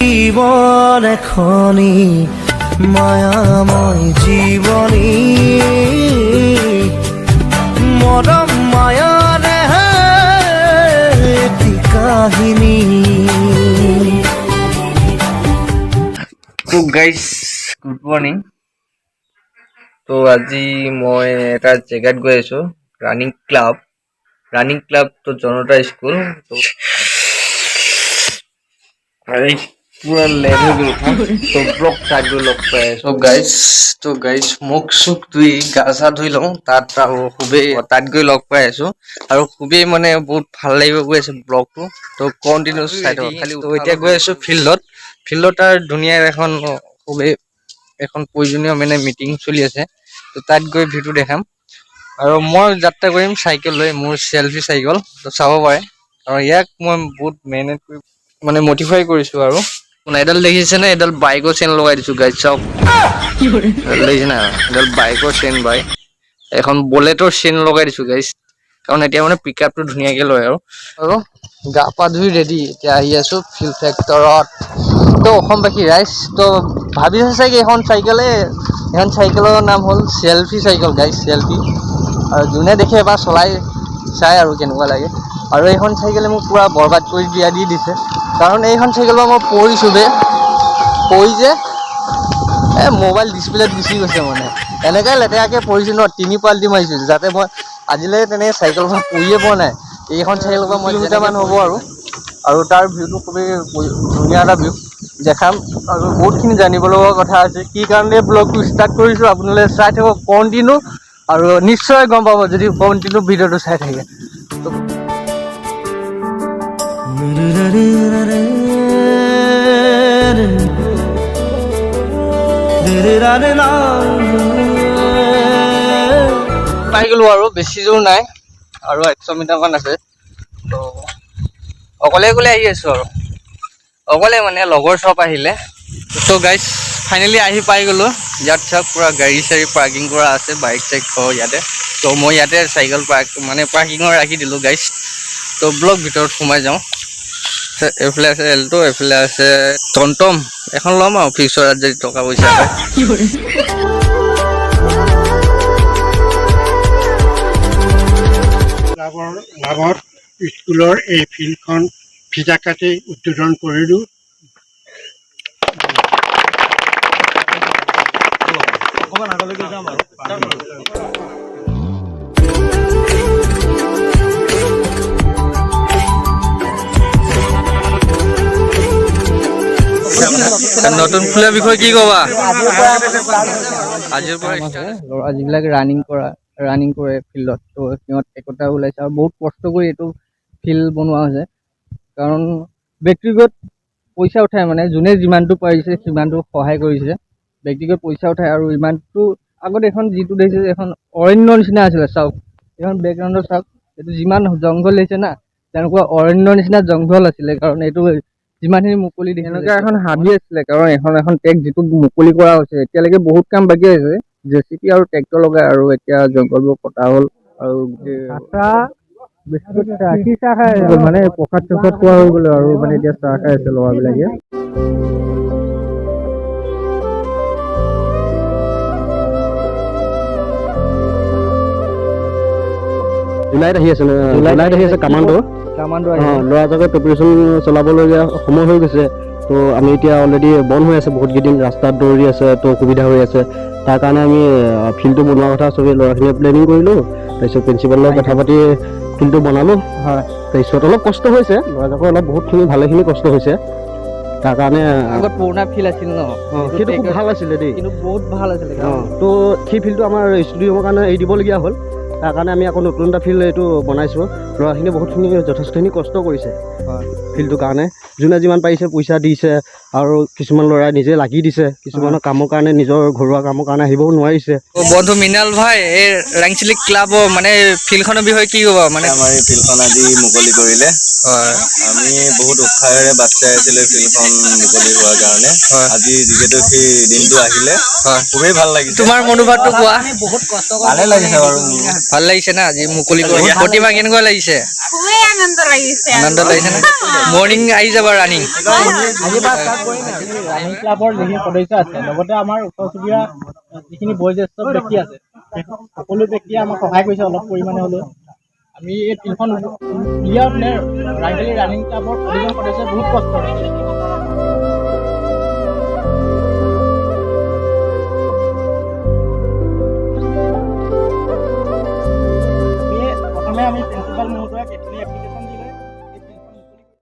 জীবন এখনি মায়াময় জীবনী মৰম মায়াৰে এটি কাহিনী। তো গাইজ গুড মৰ্ণিং। তো আজি মই এটা জেগাত গৈ আছো, ৰানিং ক্লাব তো জনতা স্কুল। পুৰা লেট হৈ গ'ল তো ব্লক তাত গৈ লগ পাই আছো গাইজ মুখ চুখ ধুই গা চা ধুই লওঁ তাত, আৰু খুবেই তাত গৈ লগ পাই আছো আৰু খুবেই মানে বহুত ভাল লাগিব গৈ আছে ব্লগটো। তো কণ্টিনিউ চাই থাকক খালি। তো এতিয়া গৈ আছো ফিল্ডত তাৰ ধুনীয়া খুবেই এখন প্ৰয়োজনীয় মানে মিটিং চলি আছে। তো তাত গৈ ভিডিঅ' দেখাম আৰু মই যাত্ৰা কৰিম চাইকেল লৈ, মোৰ চেল্ফি চাইকেল। তো চাব পাৰে আৰু ইয়াক মই বহুত মেহনত কৰি মানে মডিফাই কৰিছো। আৰু এডাল দেখিছে নে, এডাল বাইকৰ চেইন লগাই দিছো গাইজ, চাওক দেখিছে না, এডাল বাইকৰ চেইন এখন বুলেটৰ চেইন লগাই দিছো গাইজ, কাৰণ এতিয়া মানে পিক আপটো ধুনীয়াকে লয়। আৰু গা পা ধুই ৰেডি, এতিয়া আহি আছো ফিল্ড ফেক্টৰত। তো অসমবাসী ৰাইজ তো ভাবিছে চাগে এখন চাইকেলৰ নাম হ'ল চেল্ফি চাইকেল গাইজ, চেল্ফি। আৰু যোনে দেখে এবাৰ চলাই চাই আৰু কেনেকুৱা লাগে। আৰু এইখন চাইকেলে মোক পুৰা বৰবাদ কৰি দি দিছে, কাৰণ এইখন চাইকেলৰ মই পৰি যে মোবাইল ডিছপ্লেত গুচি গৈছে। মানে এনেকৈ লেতেৰাকৈ পৰিছোঁ ন, 3 পাল্টি মাৰিছোঁ, যাতে মই আজিলৈ তেনেকৈ চাইকেলখন পৰিয়ে পোৱা নাই। এইখন চাইকেলৰ পৰা মই কিলোমিটাৰমান হ'ব আৰু তাৰ ভিউটো খুবেই ধুনীয়া এটা ভিউ দেখাম, আৰু বহুতখিনি জানিব লগা কথা আছে। কি কাৰণে ব্লগটো ষ্টাৰ্ট কৰিছোঁ আপোনালোকে চাই থাকক কণ্টিনিউ, আৰু নিশ্চয় গম পাব যদি কণ্টিনিউ ভিডিঅ'টো চাই থাকে। পাই গ'লো আৰু বেছি দূৰ নাই, আৰু 100 মিটাৰমান আছে। তো অকলে আহি আছো, আৰু অকলে মানে লগৰ চব আহিলে। তো গাইজ ফাইনেলি আহি পাই গ'লো। ইয়াত চব পুৰা গাড়ী চাড়ী পাৰ্কিং কৰা আছে, বাইক চাইক ইয়াতে। তো মই ইয়াতে চাইকেল পাৰ্কিঙত ৰাখি দিলোঁ গাইজ। তো ব্লক ভিতৰত সোমাই যাওঁ। এইফালে আছে এল্টো, এইফালে আছে টমটম এখন ল'ম আৰু ফিউচাৰত যদি টকা পইচা হয়। লাভত স্কুলৰ এই ফিল্ডখন ফিতা কাটি উদ্বোধন কৰিলোঁ। নতুন ফুলৰ বিষয়ে কি ক'বা? আজিৰ পৰা ল'ৰা যিবিলাক ৰানিং কৰে ফিল্ডত, তো সিহঁত একতা ওলাইছে আৰু বহুত কষ্ট কৰি এইটো ফিল্ড বনোৱা হৈছে। কাৰণ ব্যক্তিগত পইচা উঠাই, মানে যোনে যিমানটো পাৰিছে সিমানটো সহায় কৰিছে, ব্যক্তিগত পইচা উঠাই। আৰু ইমানটো আগত এখন যিটো দেখিছে এখন অৰণ্য নিচিনা আছিলে, চাওক এইখন বেকগ্ৰাউণ্ডত চাওক, এইটো যিমান জংঘল দিছে না, তেনেকুৱা অৰণ্য নিচিনা জংঘল আছিলে। কাৰণ এইটো যিমানখিনি মুকলি দিছে, এনেকুৱা এখন হাবি আছিলে। কাৰণ এখন ট্ৰেক যিটো মুকলি কৰা হৈছে, এতিয়ালৈকে বহুত কাম বাকী আছে, JCB আৰু ট্ৰেক্টৰ লগাই, আৰু এতিয়া জংঘলবোৰ কটা হ'ল। আৰু চাহ খাই মানে প্ৰসাদ চসাদ খোৱা হৈ গ'ল, আৰু মানে এতিয়া চাহ খাই আছে ল'ৰাবিলাকে। জুলাইত আহি আছে কামাণ্ডো ল'ৰাজকে প্ৰিপাৰেশ্যন চলাবলগীয়া সময় হৈ গৈছে। তো আমি এতিয়া অলৰেডি বন্ধ হৈ আছে বহুত কেইদিন, ৰাস্তাত দৌৰি আছে, তো অসুবিধা হৈ আছে। তাৰ কাৰণে আমি ফিল্ডটো বনোৱাৰ কথা চবেই ল'ৰাখিনিয়ে প্লেনিং কৰিলোঁ। তাৰপিছত প্ৰিন্সিপালৰ লগত কথা পাতি ফিল্ডটো বনালোঁ। তাৰপিছত অলপ কষ্ট হৈছে, ল'ৰাজকৰ বহুতখিনি ভালেখিনি কষ্ট হৈছে। তাৰ কাৰণে আগত পুৰণা ফিল্ড আছিল ন, সেইটো খুব ভাল আছিলে দেই, কিন্তু বহুত ভাল আছিলে। তো সেই ফিল্ডটো আমাৰ ষ্টুডিয়ামৰ কাৰণে এৰি দিবলগীয়া হ'ল। তাৰ কাৰণে আমি আকৌ নতুন এটা ফিল্ড এইটো বনাইছোঁ। ল'ৰাখিনি বহুতখিনি যথেষ্টখিনি কষ্ট কৰিছে ফিল্ডটোৰ কাৰণে, যোনে যিমান পাৰিছে পইচা দিছে, আৰু কিছুমান ল'ৰাই নিজে লাগি দিছে, কিছুমানৰ কামৰ কাৰণে, নিজৰ ঘৰুৱা কামৰ কাৰণে আহিবও নোৱাৰিছে। বন্ধু মৃণাল ভাই, এই ৰাংচিলি ক্লাবৰ মানে ফিল্ডখনৰ বিষয়ে কি ক'বা? মানে আমাৰ এই ফিল্ডখন আজি মুকলি কৰিলে। আমি বহুত উৎসাহেৰে বাট চাই আছিলোঁ ফিল্ডখন মুকলি হোৱাৰ কাৰণে। আজি যিহেতু সেই দিনটো আহিলে, খুবেই ভাল লাগিছে। তোমাৰ মনোভাৱটো কোৱা? ভালে লাগিছে বাৰু, ভাল লাগিছে না আজি মুকলি কৰি প্ৰতিমা কেনেকুৱা লাগিছে খুবেই আনন্দ লাগিছে আনন্দ লাগিছে না মৰ্নিং আহি যাবা ৰানিং ৰানিং ক্লাবৰ যিখিনি সদস্য আছে লগতে আমাৰ ওচৰ চুবুৰীয়া যিখিনি বয়োজ্যেষ্ঠ ব্যক্তি আছে সকলো ব্যক্তিয়ে আমাক সহায় কৰিছে অলপ পৰিমাণে হ'লেও আমি এই ফিল্ডখন উলিয়াওঁতে ৰাইজলী ৰানিং ক্লাবৰ প্ৰতিজন সদস্যই বহুত কষ্ট কৰিছে